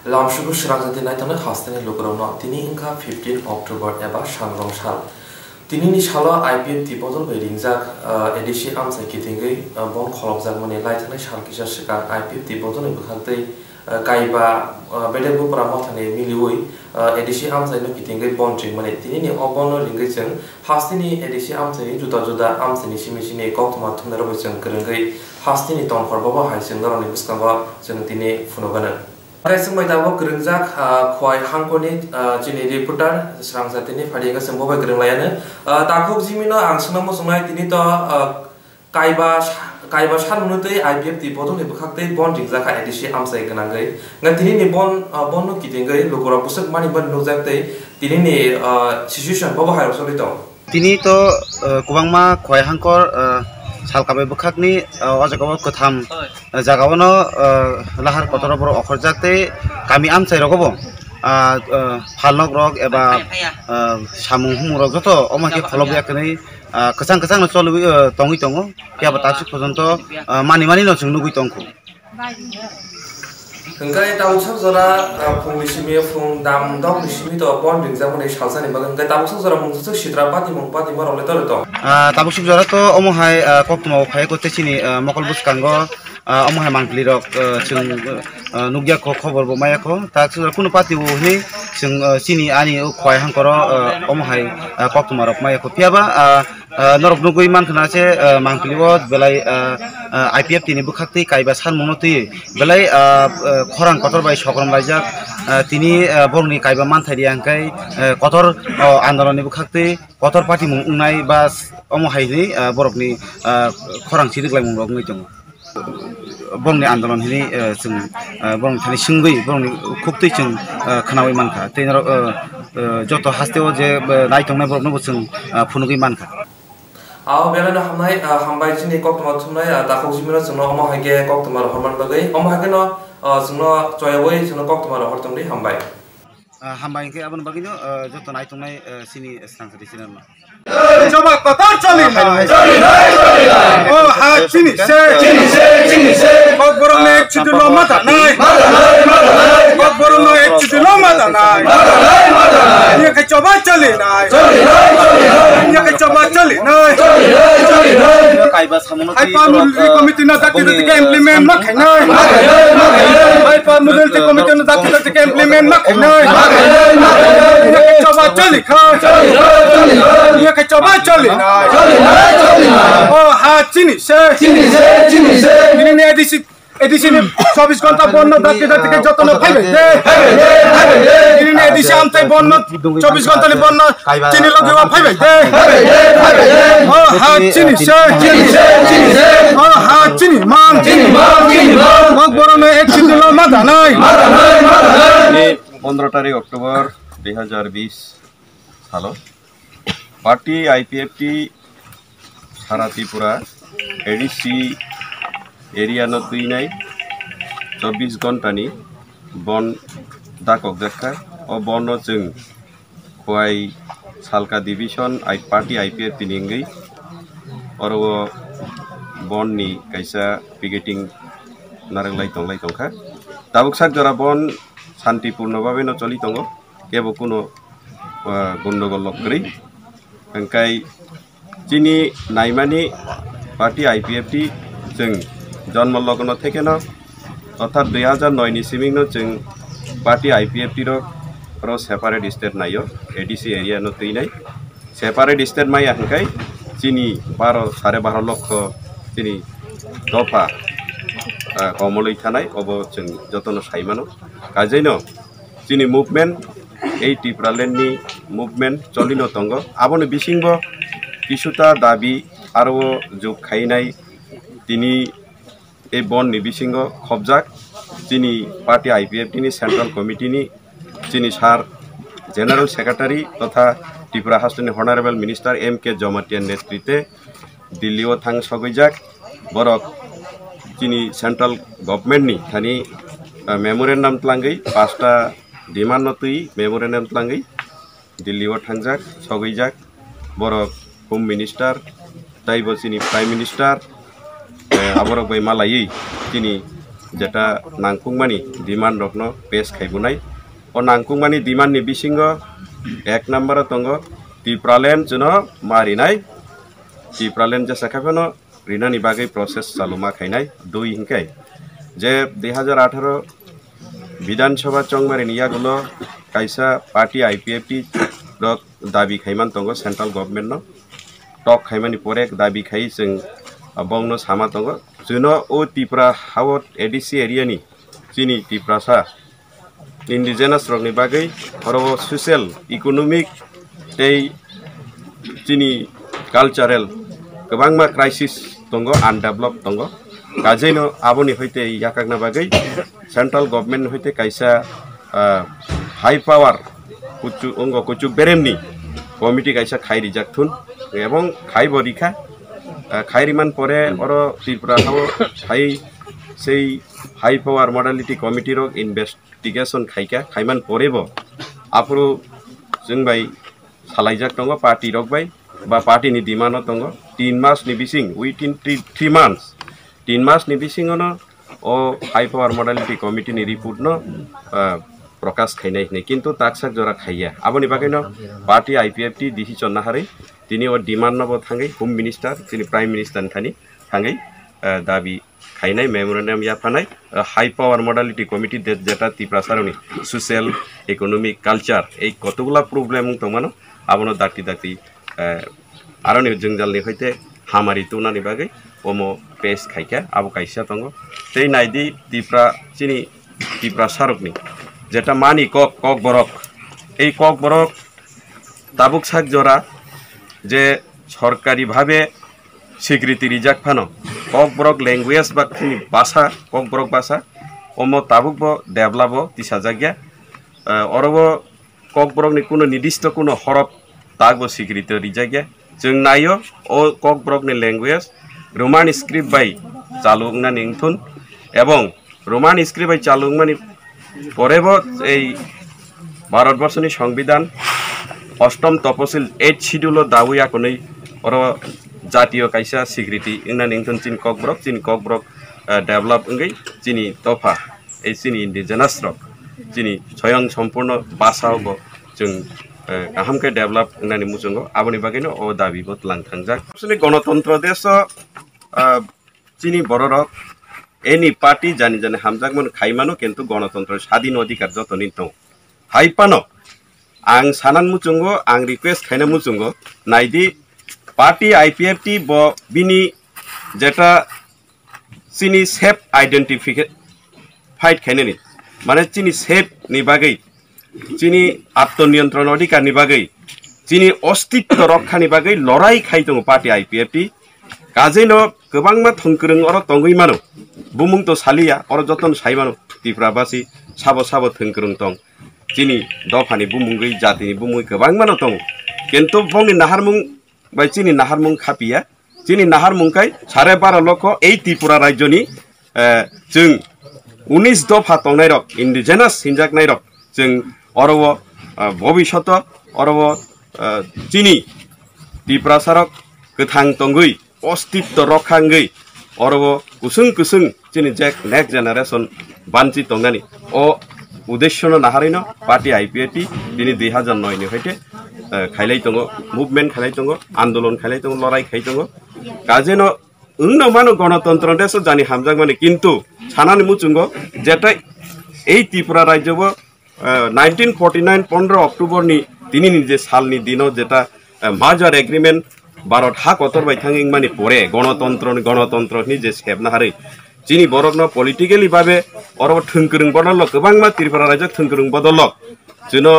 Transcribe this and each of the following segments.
लामसुगु स्रांजाति नायथानो हास्तेनि लोगोरावनो तिनि इंखा 15 अक्टोबर एबा सांग्रं साल तिनिनि साला आईपीएफ तिबोदल बै रिंजाक एडिसि आमसाय किथिंगै बन खलबजाक मने लायथानाय साल किसा सिगां आईपीएफ तिबोदल बुखांतै काइबा बेदेबुपरा मथाने मिलिवै एडिसि आमसायनो किथिंगै बन ट्रिं मने तिनिनि अबनो रिंगै जों हास्तेनि एडिसि आमसायनि जुदा जुदा आमसायनि सिमिसिनि कक्तमा थुमनारबो जों गोरोंगै हास्तेनि तनखरबाबो हायसों नरनि बुसकांबा जों तिनि फुनोगानो Kaisung mai dawo gerungjak khwai hangkoni jini reporter srangjatini phaliga sembobay gerunglayane takuk jimino angsuna musumai tini to kaiba sanunutei IPF ti bodong ni bukhaktai bon ringjaka edisi amsai ganangai nga tini ni bon no kitingai logora pusuk mani ban nukjaktei tini ni situation bobo hairo solito tini to kubangma khwai hangkor salkabai bukhakni ojagawo kotham jagawono lahar kotor boro okhorjakte kami amsai rogobo phalnok rok eba samung humung rok joto omake kholobjakni kesang no cholui tongui tongo kiaba taksik pojonto mani no chung nugui tongko Hengkai tabuksak jora phung misimi phung dam dok misimi to bon ringjak mone salsani bagan hengkai tabuksak jora mungsuk sitra pati morole to tabuksak jora to omohai koktuma phai ko techini mokol buskango omohai mangpili rok chung nugya ko khobor bo maya ko taksuk kuno pati wo hi chung chini ani khwai hangkoro omohai koktuma rok maya ko piaba norok nugui mankhana che mangpili wo belai IPF tini bukhakti kaiba san monoti belai khorang kotor bai sokrom laijak tini borni kaiba manthari angkai kotor andoloni bukhakti kotor party mung ungnai bas omo haini borokni khorang sidiklai mung rok ngoi tongo borni andolon hini chung borni thani singui borni khuptui chung khanawi mankha teinaro joto hasteo je naitongnai borokno bo chung phunugui mankha Aw belano hamnai hambai chini koktuma thumnai takuk jimino chungno omo haige koktuma horman bagai omo haige no chungno choyawai chungno koktuma hortumri hambai hambai ke abon bagino joto naitongnai sini sangsati sinama coba kotor coli oh ha chini se kok borong ek chitulo mata nai kok borong ek chitulo mata nai ये के coba coli nai ये के coba coli nai kaiba samono ai pamulti komite na dakti ke implement ma khainai ai pamulti komite na dakti ke implement ma khainai ये के coba coli ये के coba coli nai oh ha chini se ini ne edisi ni 24 ঘন্টা বন্ধ dakti ke jotono phaibe ini ne edisi amtai বন্ধ 24 ঘন্টা ni বন্ধ chini logiwa phaibe oh ha chini se oh ha chini mang mok borone ek chitilo mata nai 15 तारिख October 2020 साल party IPF सारा Tripura ADC area न तुई 24 घंटा नि बन दाकक देखा और बन जों खवाई सालका डिविजन पार्टी IPF तिनिंगै और वो बन नि कैसा पिकेटिंग नारंगलाई तंखा दाबुक साक जरा बन शांतिपूर्ण भावे न चली तंगो केबो कुनो गंडगोल लक्करी अंकाय चिनी नाइमानी पार्टी IPF जों जन्म लगन थेके न अर्थात 2009 नि सिमिंग न जों पार्टी IPF रो सेपारेट स्टेट नायो एडीसी एरिया न तुइनाय सेपारेट स्टेट माय अंकाय चिनी 12.5 लक्ष चिनी दफा कमलै थानाय अब जों जतन साइमानो काजैनो चिनी मुभमेंट এই ত্রিপুরাল্যান্ডनि मुभमेंट चलिनो तंगो आबनो बिसिंगबो किसुता दाबी आरो जोग खाइनाय तिनी ए बननि बिसिंगो खबजाक चिनी पार्टी IPF तिनी सेंट्रल कमिटिनि चिनी सार जनरल सेक्रेटारी तथा त्रिपुरा हास्टनि हनारेबल मिनिस्टर MK जमातियान नेतृत्वे दिल्लीआव थां सगैजाक बरक चिनी सेंट्रल गभर्नमेंटनि थानि मेमोरेंडम तलांगै 5टा डिमांड नतुई मेमोरेंडम तलांगै दिल्लीआव थांजाक सगैजाक बरक होम मिनिस्टर ताइबो चिनी प्राइम मिनिस्टर आबरक बै मालायै चिनी যেটা নাংকুংমানি ডিমান্ড রকনো পেশ খাইবুনাই ও নাংকুংমানি ডিমান্ড ni bisingo এক নম্বর tongo Tipraland juno marinai Tipraland je sakapeno rinani bagai proses saluma khainai dui hingkai je 2018 বিধানসভা চংমারি নিয়াগুলো কাইসা পার্টি আইপিএফটি রক দাবি খাইমান তঙ্গ সেন্ট্রাল গভর্নমেন্ট নো টক খাইমানি পরে দাবি খাই जों বংনো সামা তঙ্গ जुनो ओ टिप्रा हावत एडिसी एरियानि चिनी टिप्रासा इंडिजिनास रकनि बागै और सोशल इकोनॉमिक तै चिनी कल्चरल गोबांमा क्राइसिस दंग आनडेभलप दंग गाजैनो आबोनि हयते याकागना बागै सेंट्रल गवर्नमेंट हयते काइसा हाई पावर कुचु बेरेमनि कमिटी काइसा खाइरि जाकथुन एवं खाइ बरिखा खाइरिमान परे और त्रिपुरा हाव खाइ सेई हाई पावर मॉडलिटी कमिटी रो इन्वेस्टिगेशन खाइका खाइमान परेबो आफरो जों बाय सालाइजाक दंग पार्टी रक बाय बा पार्टी नि डिमान्ड दंग 3 मास नि बिसिं विथिन 3 मान्थ्स 3 मास नि बिसिं न ओ हाई पावर मॉडलिटी कमिटी नि रिपोर्ट न प्रकाश खाइनाय नै किन्तु ताकसाक जरा खाइया आबोनि बागैनो पार्टी आईपीएफटी डिसिजन नाहारै तिनी ओ डिमान्ड नबो थांगै होम मिनिस्टार तिनी प्राइम मिनिस्टार थानि थांगै दाबी खाइनाय मेमोरेंडम याफानाय हाई पावर मॉडलिटी कमिटी जेटा त्रिपुरासारनि सोशल इकोनॉमिक कल्चर এই কতগুলা प्रॉब्लेम दंमानो आबोनो दाक्ति दाक्ति आरनि जोंजालनि हयते हामारि तुनानि बागै ओमो पेस खाइका आबो काइसा दंगो तेई नाइदि त्रिपुरा चिनी त्रिपुरासारनि जेटा मानि কক বরক এই কক বরক তাবুক সাক জরা যে সরকারি ভাবে স্বীকৃতি রিজাক ফানো কক বরক ল্যাঙ্গুয়েজ বা ভাষা কক বরক ভাষা ওমো তাবুক ডেভেলপ তিসা জায়গা অরব কক বরকনি কোনো নির্দিষ্ট কোনো হরফ তাগবো স্বীকৃতি রিজাগা जों नायो ओ কক বরকনি ল্যাঙ্গুয়েজ रोमान स्क्रिप्ट बाय चालुंगना निंथुन एवं रोमान स्क्रिप्ट बाय चालुंगमानि परेबो এই ভারতবর্ষনি সংবিধান অষ্টম তপশিল 8 শিডিউল দাবুয়া কোनै और জাতীয় কাইসা স্বীকৃতি ইংনা নিংথুন চিন ককব্রক ডেভেলপ ইংগै চিনি তফা এই চিনি ইন্ডিজিনাস রক চিনি স্বয়ं সম্পূর্ণ ভাষা হবো जों गाहामके डेभलप होननानै मुजंगो आबोनि बागैनो ओ दाबि बतलां थांजाक असलि गणतंत्र देश चिनी बररक एनी पार्टी जानि जानि हामजाकमोन खाइमानो किन्तु गणतंत्र स्वाधीन अधिकार जतनि दं हाइपानो आं सानान मुजंगो आं रिक्वेस्ट खाइना मुजंगो नाइदि पार्टी आईपीएफटी ब बिनि जेटा चिनी सेफ आइडेंटिफाइड खाइनानि माने चिनी सेफ नि बागै चिनी आत्मनियंत्रण अधिकार नि बागै चिनी अस्तित्व रक्षानि बागै लड़ाई खाइ दङ पार्टी आईपीएफटी काजेनो गोबांमा थंकरं अर तंगै मानो बुमुं तो सालिया अर जतन साइमानो त्रिपुराबासी साबो थंकरं दं चिनी दफानि बुमुंगै जातिनि बुमुं गोबांमानो दं किन्तु बंनि नाहारमुं बाय चिनी नाहारमुं खापिया चिनी नाहारमुंखाय 12.5 लक्ष এই त्रिपुरा राज्यनि जों 19 दफा तंनाय रक इन्डिजिनास हिनजाकनाय रक जों अरब भबिष्यत अरब चिनी त्रिपुरासारक गोथां तंगै अस्तित्व रखांगै अरब कुसुं चिनी जेक नेक्स्ट जेनारेशन बानचि तंगानि ओ उद्देश्यनो नाहारैनो पार्टी आईपीएफटी दिनै 2009 नि हयते खाइलाय दङ मुभमेन्ट खाइलाय दङ आन्दोलन खाइलाय दङ लड़ाई खाइ दङ काजेनो उन्नो मानो गणतंत्र देश जानि हामजाक माने किन्तु सानानि मुचुंगो जेटा এই त्रिपुरा राज्यबो 1949 15 अक्टोबर नि दिननि जे सालनि दिनो जेटा माजार एग्रीमेंट भारत हा कतर बाय थांगिं माने परे गणतंत्रनि जे सेबना हारै चिनी बरकनो पलिटिकली भाबे अरब थंकरं बदल गोबांमा त्रिपुरा राज्य थंकरं बदल जुनो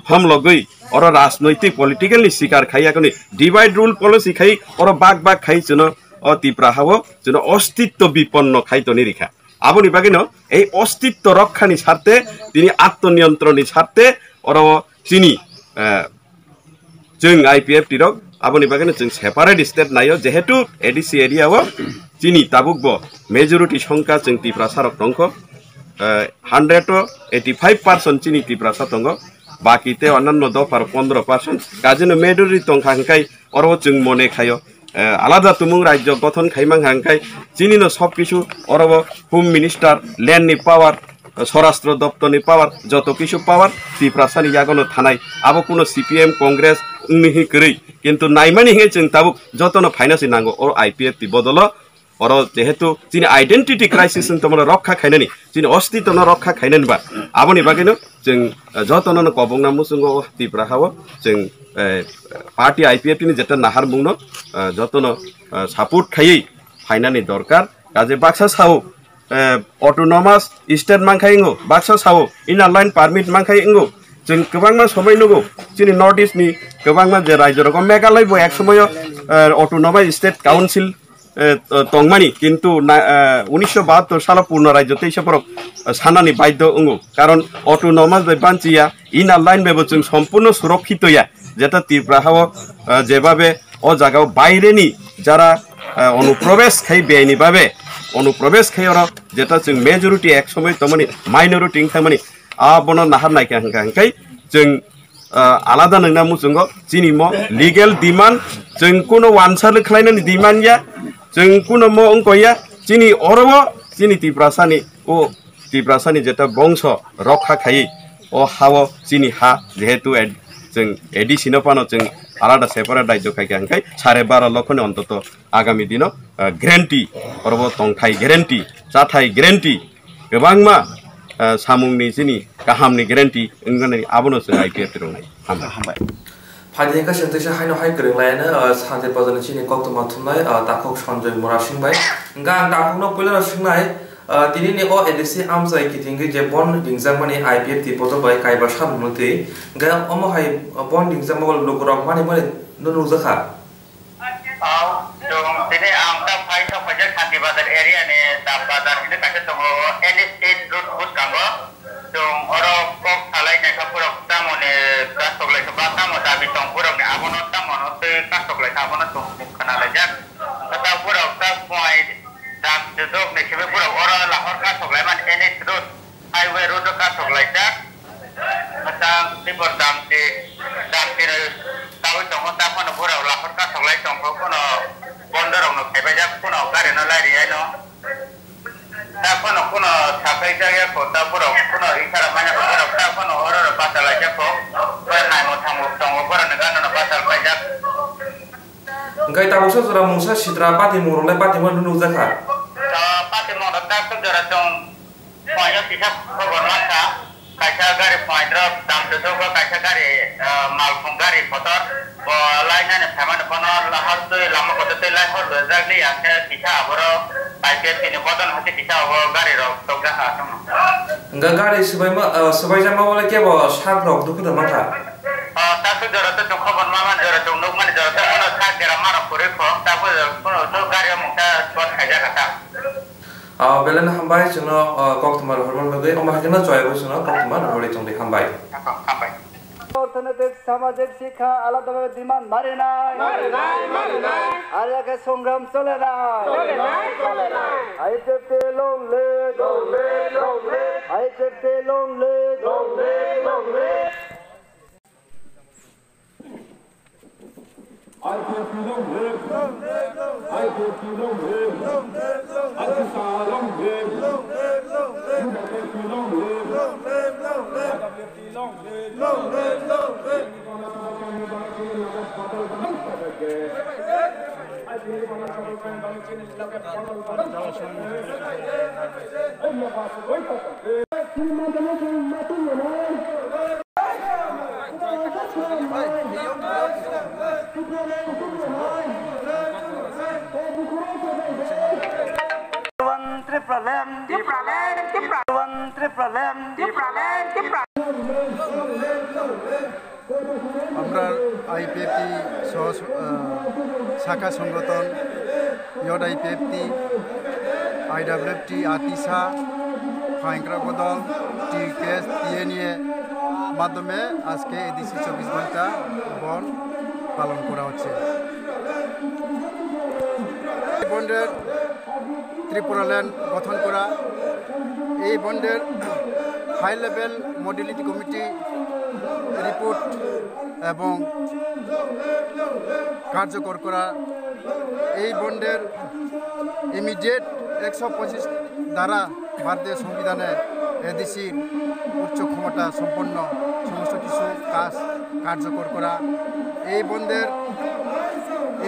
हम लगै और राजनैतिक पलिटिकलनि शिकार खाइयाकनि डिवाइड रूल पॉलिसी खाइ और बाग खाइ जुनो अ त्रिपुरा हावो जुनो अस्तित्व विपन्न खाइतनि रिखा आबोनि बागैनो এই अस्तित्व रक्षानि स्वार्थे तिनी आत्मनियन्त्रणनि स्वार्थे और चिनी जों आईपीएफटी रक आबोनि बागैनो जों सेपारेट स्टेट नायो जेहेतु एडीसी एरियाव चिनी ताबुकबो मेजरिटी संख्या जों त्रिपुरासारक दंख 185% चिनी त्रिपुरासा दंग बाकीते अन्यान्य दफार 15% काजेनो मेजरिटी दंखांखाय और जों मने खायो আলাদা তুমুং রাজ্য গঠন খাইমাং হাংখাই চিনিনো সব কিছু অরব হোম মিনিস্টার ল্যান্ডনি পাওয়ার স্বরাষ্ট্র দপ্তরনি পাওয়ার যত কিছু পাওয়ার ত্রিপ্রাসানি জাগনো থানায় আবো কোনো সিপিএম কংগ্রেস নিহি করি কিন্তু নাইমানি হে जों তাবো যতনো ফাইনান্সি নাঙ্গো ও আইপিএফটি বদল और जेहेतु जोंनि आइडेन्टिटी क्राइसिस तमनो रक्षा खाइनानि जोंनि अस्तित्व रक्षा खाइनानि बा आबोनि बागैनो जों जतनो कबंना मुसुंगो तिप्रा हाव जों पार्टी आईपीएफटी नि जेटा नाहार मुंनो जतनो सापोर्ट खायै फाइनानि दरकार काजे बाक्सा साव अटोनमास स्टेट मांखायंगो बाक्सा साव इनार लाइन पारमिट मांखायंगो जों गोबांमा समय नगौ जोंनि नर्थ इस्टनि गोबांमा जे राज्य रकम मेघालय बो एक समय अटोनमास स्टेट काउन्सिल तंगमानी किन्तु 1972 साल पूर्ण राज्य तेईसपर सानानि बाध्य अंगो कारण अटोनमास बांचिया इनार लाइन बेबो जों सम्पूर्ण सुरक्षितया जेटा त्रिपुरा हाव जेभाबे ओ जागाव बाइरेनि जारा अनुप्रवेश खाई बेनि बाबे अनुप्रवेश खाई और जेटा जों मेजरिटी एक समय तमनि माइनरिटी खामानि आबनो नाहार नायखा हांखाय जों आलादा नोंना मुसुंगो जिनि म लिगेल डिमान्ड जों कोनो वानसार खालायनानि डिमान्ड या जों कोनो म अंकया जिनि अरब जिनि त्रिप्रासानि जेटा बंश रक्षा खायै ओ हाव जिनि हा जेहेतु जों एडिसिनो पानो जों आलादा सेपारेट राज्य खायखा हांखाय 12.5 लक्षनि अन्तत आगामी दिनाव ग्यारेन्टी अरब तंथाय ग्यारेन्टी जाथाय ग्यारेन्टी गोबांमा सामुंनि जिनि गाहामनि ग्यारेन्टी ओंगोनै आबोनो जों आईपीएफ रोंनाय हामबाय फाइनेंका सेंटेसा हाइनो हाइ गोरोंलायानो सानसे बाजारनि चिनि कक्तमा थुमनाय ताखौ सन्जय मुरा सिंबाय गा ताखौनो पहिला सिंनाय दिनैनि अ एडिसि आमसाय किथिंगि जे बन दिंजांमानि आईपीएफ ति पजबाय कायबा सानमुथि गा अमहाय बन दिंजांमागल लोगरक माने माने नुनुजाखा दिनै आं दा फाइसा फाइजा सानसे बाजार एरियानि दा बाजार नि कासे दङ एनएस रोड बुसकांगो जों अरो कक थालायनाय खाफोराव तामने कासकलाय बा तामो दाबि दंफोराव ने आबनो तामनो ते कासकलाय आबनो दं खानालाय जा ताफोराव ता पय दाम जदक ने केबेफोराव अरो लाहर कासकलाय मान एनएस रोड हाईवे रोड कासकलाय जा ता तिबर दामते तावै दङ ताफोनो फोराव लाहर कासकलाय दं कोनो बन्दरावनो खायबाय जा कोनो गारिनो लायरियानो ताफोनो कोनो थाखाय जायगाखौ ताफोराव कोनो इसारा मानाफोराव ताफोनो अरो बातालाय जाखौ नायनो थांगौ दङ फोरानो गाननो बाताल बायजा गाय ताबोसो जरा मुसा सिद्रा पाति मुरलाय पाति मन नुजाखा पाति मन ताखौ जरा दं पय पिसा खबर माथा कायसा गारि पयद्र दाम दसो कायसा गारि मालफुं गारि फटर लाइनाने फेमाने पन लाहर दुई लामा कतते लाइन हर जागली आके पिसा आबरो आईपीएफ तिने बदन हते पिसा अब गारि रक तोगा हातम गा गारि सबाय जामा वाला के बो साग रक दुखु दमाथा ताको जरा त खबर मामा जरा त नुक माने जरा त कोनो साग गेरा मारा पुरे ख ताको कोनो तो गारि मुक्ता स्पॉट खाजा खाता बेलन हामबाय जोंनो कक्तमा हरमन बगे अमाहायनो जयबो जोंनो कक्तमा हरले जोंदे हामबाय অর্থনৈতিক সামাজিক শিক্ষা আলাদাভাবে ডিমান্ড মারে নাই আর একে সংগ্রাম চলে নাই IPFT long live IPFT long live IPFT long live, IPFT long live, Akisa long live, UWFT long live, IWFT long live, আমরা আইপিএফটি সহ শাখা সংগঠন ইয়ড আইপিএফটি আইডাব্লিউএফটি আতিসা ফাইংক্রা বদল টিকেএস টিএনএ মাধ্যমে আজকে এডিসি 24 ঘন্টা বন পালন করা হচ্ছে। বন্ডের ত্রিপুরা ল্যান্ড গঠন করা, এই বন্ডের high level modality committee report এবং কার্যকর করা এই বন্ডের ইমিডিয়েট 125 ধারা ভারতীয় সংবিধানে এদেশি উচ্চ ক্ষমতা সম্পন্ন সমস্ত কিছু কাজ কার্যকর করা। এই বন্ডের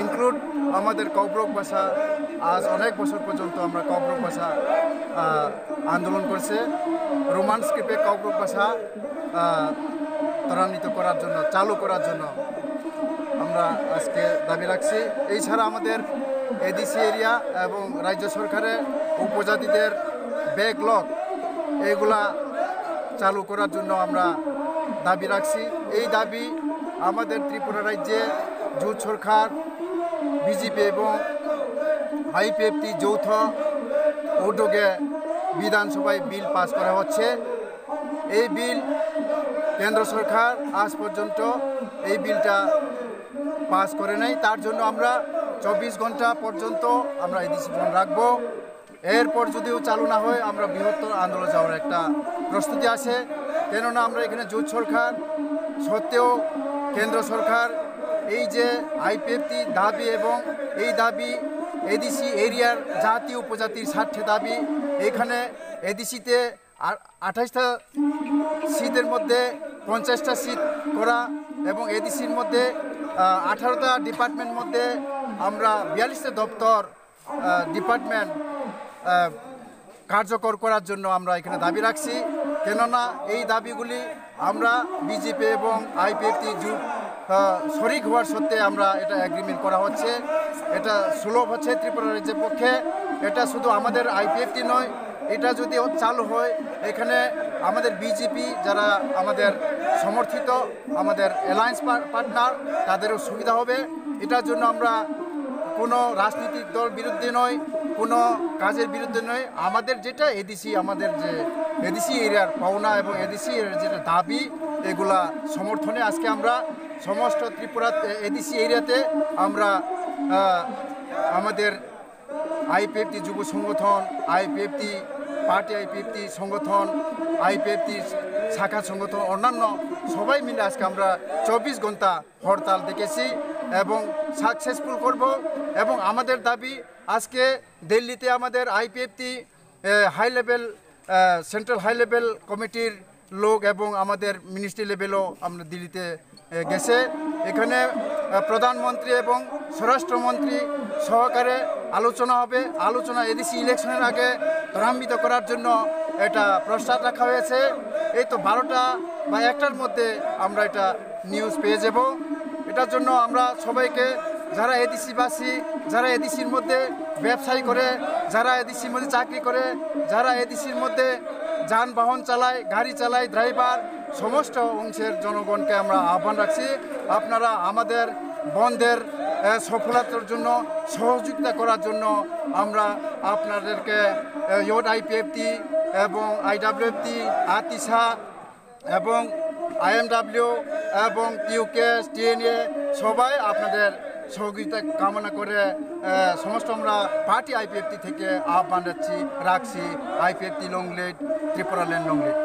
ইনক্লুড আমাদের কব্রক ভাষা। আজ অনেক বছর পর্যন্ত আমরা কব্রক ভাষা আন্দোলন করছে। রোমান স্ক্রিপ্টে কব্রক ভাষা ত্বরান্বিত করার জন্য, চালু করার জন্য আমরা আজকে দাবি রাখছি। এছাড়া আমাদের এডিসি এরিয়া এবং রাজ্য সরকারের উপজাতিদের ব্যাকলগ এগুলা চালু করার জন্য আমরা দাবি রাখছি। এই দাবি আমাদের ত্রিপুরা রাজ্যে জোট সরকার, বিজেপি এবং আইপিএফটি যৌথ উদ্যোগে বিধানসভায় বিল পাস করা হচ্ছে। এই বিল কেন্দ্র সরকার আজ পর্যন্ত এই বিলটা পাস করে নাই। তার জন্য আমরা 24 ঘন্টা পর্যন্ত আমরা এডিসি বন্ধ রাখবো। এরপর যদিও চালু না হয় আমরা বৃহত্তর আন্দোলন যাওয়ার একটা প্রস্তুতি আছে। কেননা আমরা এখানে জোট সরকার সত্ত্বেও কেন্দ্র সরকার এই যে আইপিএফটি দাবি এবং এই দাবি এডিসি এরিয়ার জাতি উপজাতির স্বার্থে দাবি। এখানে এডিসিতে 28টা সিটের মধ্যে 50টা সিট করা এবং এডিসির মধ্যে 18টা ডিপার্টমেন্ট মধ্যে আমরা 42টা দপ্তর ডিপার্টমেন্ট কার্যকর করার জন্য আমরা এখানে দাবি রাখছি। কেননা এই দাবিগুলি আমরা বিজেপি এবং আইপিএফটি জোট শরিক হওয়ার সত্ত্বে আমরা এটা এগ্রিমেন্ট করা হচ্ছে। এটা সুলভ হচ্ছে ত্রিপুরা রাজ্যের পক্ষে। এটা শুধু আমাদের আইপিএফটি নয়, এটা যদি চালু হয় এখানে আমাদের বিজেপি যারা আমাদের সমর্থিত, আমাদের অ্যালায়েন্স পার্টনার, তাদেরও সুবিধা হবে। এটার জন্য আমরা কোনো রাজনৈতিক দল বিরুদ্ধে নয়, কোনো কাজের বিরুদ্ধে নয়। আমাদের যেটা এডিসি, আমাদের যে এডিসি এরিয়ার পাওনা এবং এডিসি এরিয়ার যেটা দাবি, এগুলা সমর্থনে আজকে আমরা সমস্ত ত্রিপুরা এডিসি এরিয়াতে আমরা আমাদের আইপিএফটি যুব সংগঠন, আইপিএফটি পার্টি, আইপিএফটি সংগঠন, আইপিএফটি শাখা সংগঠন, অন্যান্য সবাই মিলে আজকে আমরা 24 ঘন্টা হরতাল দেখেছি এবং সাকসেসফুল করব। এবং আমাদের দাবি আজকে দিল্লিতে আমাদের IPFT high level central high level কমিটির লোক এবং আমাদের মিনিস্ট্রি লেভেলও আমরা দিল্লিতে গেছে। এখানে প্রধানমন্ত্রী এবং স্বরাষ্ট্রমন্ত্রী সহকারে আলোচনা হবে। আলোচনা এডিসি ইলেকশনের আগে ত্বরান্বিত করার জন্য এটা প্রস্তাব রাখা হয়েছে। এই তো 12টা বা 1টার মধ্যে আমরা এটা নিউজ পেয়ে যাব। এটার জন্য আমরা সবাইকে, যারা এডিসিবাসী, যারা এডিসির মধ্যে ব্যবসায়ী করে, যারা এডিসির মধ্যে চাকরি করে, যারা এডিসির মধ্যে যানবাহন চালায়, গাড়ি চালায়, ড্রাইভার, সমস্ত অংশের জনগণকে আমরা আহ্বান রাখছি, আপনারা আমাদের বন্ধের সফলতার জন্য সহযোগিতা করার জন্য আমরা আপনাদেরকে ইউথ আইপিএফটি এবং আইডব্লিউএফটি, আতিশা এবং আইএমডব্লিউ এবং কিউকেএস, টিএনএ সবাই আপনাদের সহযোগিতা কামনা করে সমস্ত আমরা পার্টি আইপিএফটি থেকে আহ্বান রাখছি। IPFT long lead, Tripura land long lead.